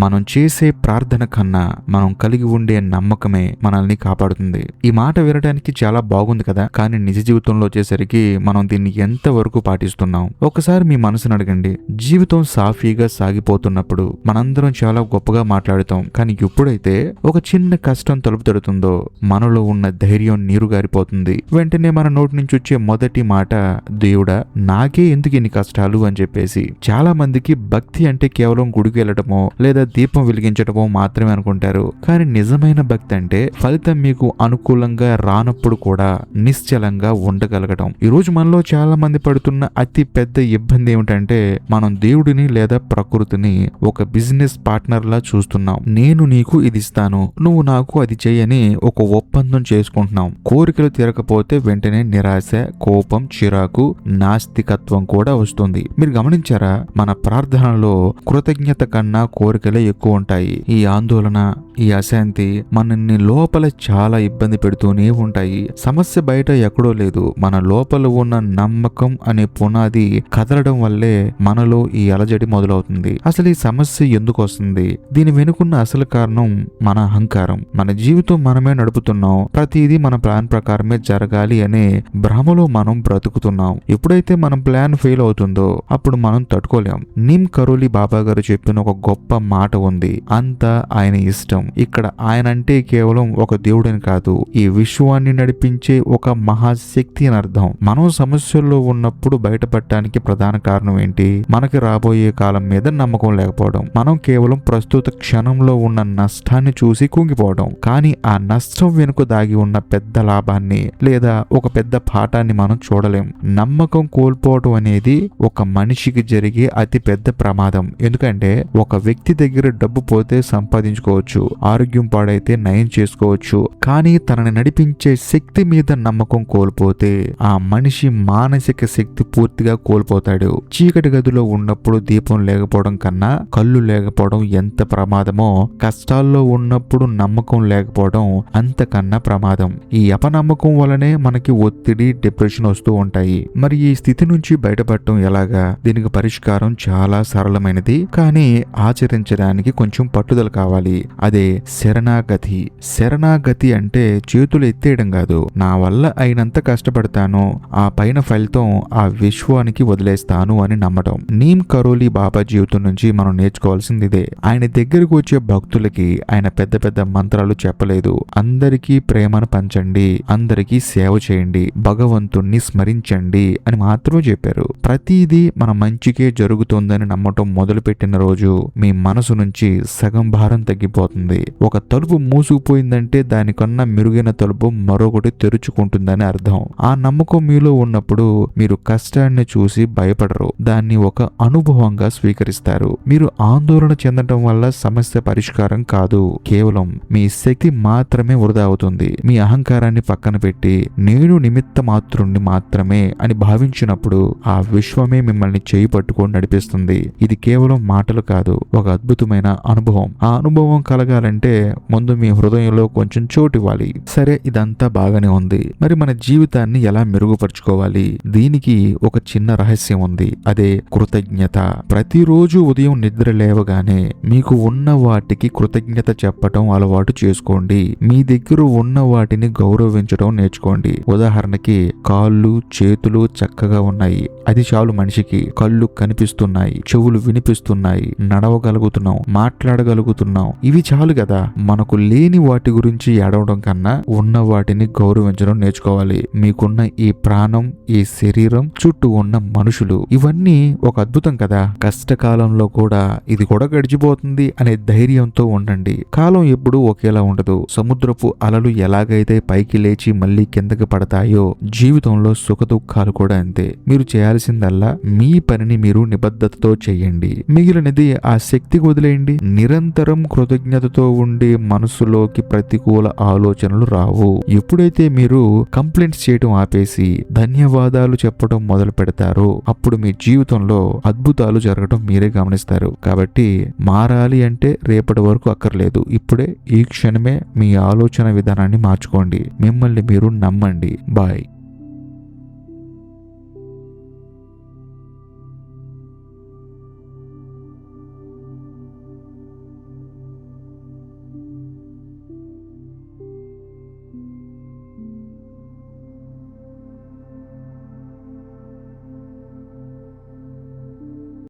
మనం చేసే ప్రార్థన కన్నా మనం కలిగి ఉండే నమ్మకమే మనల్ని కాపాడుతుంది. ఈ మాట వినడానికి చాలా బాగుంది కదా, కానీ నిజ జీవితంలో వచ్చేసరికి మనం దీన్ని ఎంతవరకు పాటిస్తున్నాం? ఒకసారి మీ మనసును అడగండి. జీవితం సాఫీగా సాగిపోతున్నప్పుడు మనందరం చాలా గొప్పగా మాట్లాడుతాం, కానీ ఎప్పుడైతే ఒక చిన్న కష్టం తలుపు తడుతుందో మనలో ఉన్న ధైర్యం నీరుగారిపోతుంది. వెంటనే మన నోటి నుంచి వచ్చే మొదటి మాట, దేవుడా నాకే ఎందుకు ఇన్ని కష్టాలు అని చెప్పేసి. చాలా మందికి భక్తి అంటే కేవలం గుడికి వెళ్ళటమో లేదా దీపం వెలిగించటమో మాత్రమే అనుకుంటారు, కానీ నిజమైన భక్తి అంటే ఫలితం మీకు అనుకూలంగా రానప్పుడు కూడా నిశ్చలంగా ఉండగలగటం. ఈ రోజు మనలో చాలా మంది పడుతున్న అతి పెద్ద ఇబ్బంది ఏమిటంటే మనం దేవుడిని లేదా ప్రకృతిని ఒక బిజినెస్ పార్ట్నర్ లా చూస్తున్నాం. నేను నీకు ఇది ఇస్తాను, నువ్వు నాకు అది చేయని ఒక ఒప్పందం చేసుకుంటున్నాం. కోరికలు తీరకపోతే వెంటనే నిరాశ, కోపం, చిరాకు, నాస్తికత్వం కూడా వస్తుంది. మీరు గమనించారా? మన ప్రార్థనలో కృతజ్ఞత కన్నా కోరికలే ఎక్కువ ఉంటాయి. ఈ ఆందోళన, ఈ అశాంతి మనల్ని లోపల చాలా ఇబ్బంది పెడుతూనే ఉంటాయి. సమస్య బయట ఎక్కడో లేదు, మన లోపల ఉన్న నమ్మకం అనే పునాది కదలడం వల్లే మనలో ఈ అలజడి మొదలవుతుంది. అసలు ఈ సమస్య ఎందుకు వస్తుంది? దీని వెనుకున్న అసలు కారణం మన అహంకారం. మన జీవితం మనమే నడుపుతున్నాం, ప్రతిదీ మన ప్లాన్ ప్రకారమే జరగాలి అనే భ్రమలో మనం బ్రతుకుతున్నాం. ఎప్పుడైతే మన ప్లాన్ ఫెయిల్ అవుతుందో అప్పుడు మనం తట్టుకోలేం. నిమ్ కరోలి బాబా గారు చెప్పిన ఒక గొప్ప మాట ఉంది, అంతా ఆయన ఇష్టం. ఇక్కడ ఆయన అంటే కేవలం ఒక దేవుడని కాదు, ఈ విశ్వాన్ని నడిపించే ఒక మహాశక్తి అని అర్థం. మనం సమస్యల్లో ఉన్నప్పుడు బయటపడటానికి ప్రధాన కారణం ఏంటి? మనకి రాబోయే కాలం మీద నమ్మకం లేకపోవడం. మనం కేవలం ప్రస్తుత క్షణంలో ఉన్న నష్టాన్ని చూసి కుంగిపోవడం. కానీ ఆ నష్టం వెనుక దాగి ఉన్న పెద్ద లాభాన్ని లేదా ఒక పెద్ద పాఠాన్ని మనం చూడలేం. నమ్మకం కోల్పోవడం అనేది ఒక మనిషికి జరిగే అతి పెద్ద ప్రమాదం. ఎందుకంటే ఒక వ్యక్తి దగ్గర డబ్బు పోతే సంపాదించుకోవచ్చు, ఆరోగ్యం పాడైతే నయం చేసుకోవచ్చు, కానీ తనని నడిపించే శక్తి మీద నమ్మకం కోల్పోతే ఆ మనిషి మానసిక శక్తి పూర్తిగా కోల్పోతాడు. చీకటి గదిలో ఉన్నప్పుడు దీపం లేకపోవడం కన్నా కళ్ళు లేకపోవడం ఎంత ప్రమాదమో, కష్టాల్లో ఉన్నప్పుడు నమ్మకం లేకపోవడం అంతకన్నా ప్రమాదం. ఈ అపనమ్మకం వలనే మనకి ఒత్తిడి, డిప్రెషన్ వస్తూ ఉంటాయి. మరి ఈ స్థితి నుంచి బయటపడటం ఎలాగా? దీనికి పరిష్కారం చాలా సరళమైనది, కానీ ఆచరించడానికి కొంచెం పట్టుదల కావాలి. అదే శరణాగతి. శరణాగతి అంటే చేతులు ఎత్తేయడం కాదు. నా వల్ల అయినంత కష్టపడతాను, ఆ పైన ఫలితం ఆ విశ్వానికి వదిలేస్తాను అని నమ్మటం. నీమ్ కరోలి బాబా జీవితం నుంచి మనం నేర్చుకోవాల్సింది ఇదే. ఆయన దగ్గరకు వచ్చే భక్తులకి ఆయన పెద్ద పెద్ద మంత్రాలు చెప్పలేదు. అందరికీ ప్రేమను పంచండి, అందరికీ సేవ చేయండి, భగవంతుణ్ణి స్మరించండి అని మాత్రమే చెప్పారు. ప్రతిదీ మన మంచికే జరుగుతుందని నమ్మటం మొదలుపెట్టిన రోజు మీ మనసు నుంచి సగం భారం తగ్గిపోతుంది. ఒక తలుపు మూసుకుపోయిందంటే దానికన్నా మెరుగైన తలుపు మరొకటి తెరుచుకుంటుందని అర్థం. ఆ నమ్మకం మీలో ఉన్నప్పుడు మీరు కష్టాన్ని చూసి భయపడరు, దాన్ని ఒక అనుభవంగా స్వీకరిస్తారు. మీరు ఆందోళన చెందడం వల్ల సమస్య పరిష్కారం కాదు, కేవలం మీ శక్తి మాత్రమే వృధా అవుతుంది. మీ అహంకారాన్ని పక్కన పెట్టి నేను నిమిత్త మాత్రుణ్ణి మాత్రమే అని భావించినప్పుడు ఆ విశ్వమే మిమ్మల్ని చేయి పట్టుకొని నడిపిస్తుంది. ఇది కేవలం మాటలు కాదు, ఒక అద్భుతమైన అనుభవం. ఆ అనుభవం కలగాలంటే ముందు మీ హృదయంలో కొంచెం చోటు ఇవ్వాలి. సరే, ఇదంతా బాగానే ఉంది, మరి మన జీవితాన్ని ఎలా మెరుగుపరుచుకోవాలి? దీనికి ఒక చిన్న రహస్యం ఉంది, అదే కృతజ్ఞత. ప్రతిరోజు ఉదయం నిద్ర లేవగానే మీకు ఉన్న వాటికి కృతజ్ఞత చెప్పటం అలవాటు చేసుకోండి. మీ దగ్గర ఉన్న వాటిని గౌరవించడం నేర్చుకోండి. ఉదాహరణకి కాళ్ళు, చేతులు చక్కగా ఉన్నాయి, అది చాలు మనిషికి. కళ్ళు కనిపిస్తున్నాయి, చెవులు వినిపిస్తున్నాయి, నడవగలుగుతున్నాం, మాట్లాడగలుగుతున్నాం, ఇవి చాలు కదా. మనకు లేని వాటి గురించి ఏడవడం కన్నా ఉన్న వాటిని గౌరవించడం నేర్చుకోవాలి. మీకున్న ఈ ప్రాణం, ఈ శరీరం, చుట్టూ ఉన్న మనుషులు, ఇవన్నీ ఒక అద్భుతం కదా. కష్టకాలంలో కూడా ఇది కూడా గడిచిపోతుంది అనే ధైర్యంతో ఉండండి. కాలం ఎప్పుడూ ఒకేలా ఉండదు. సముద్రపు అలలు ఎలాగైతే పైకి లేచి మళ్ళీ కిందకి పడతాయో జీవితంలో సుఖదుఖాలు కూడా అంతే. మీరు చేయాల్సిందల్లా మీ పనిని మీరు నిబద్ధతతో చేయండి, మిగిలినది ఆ శక్తికి వదిలేయండి. నిరంతరం కృతజ్ఞతతో ఉండే మనసులోకి ప్రతికూల ఆలోచనలు రావు. ఎప్పుడైతే మీరు కంప్లైంట్స్ చేయడం ఆపేసి ధన్యవాదాలు చెప్పడం మొదలు పెడతారో అప్పుడు మీ జీవితంలో అద్భుతాలు జరగడం మీరే గమనిస్తారు. కాబట్టి మారాలి అంటే రేపటి వరకు అక్కర్లేదు, ఇప్పుడే ఈ క్షణమే మీ ఆలోచన విధానాన్ని మార్చుకోండి. మిమ్మల్ని మీరు నమ్మండి. బాయ్.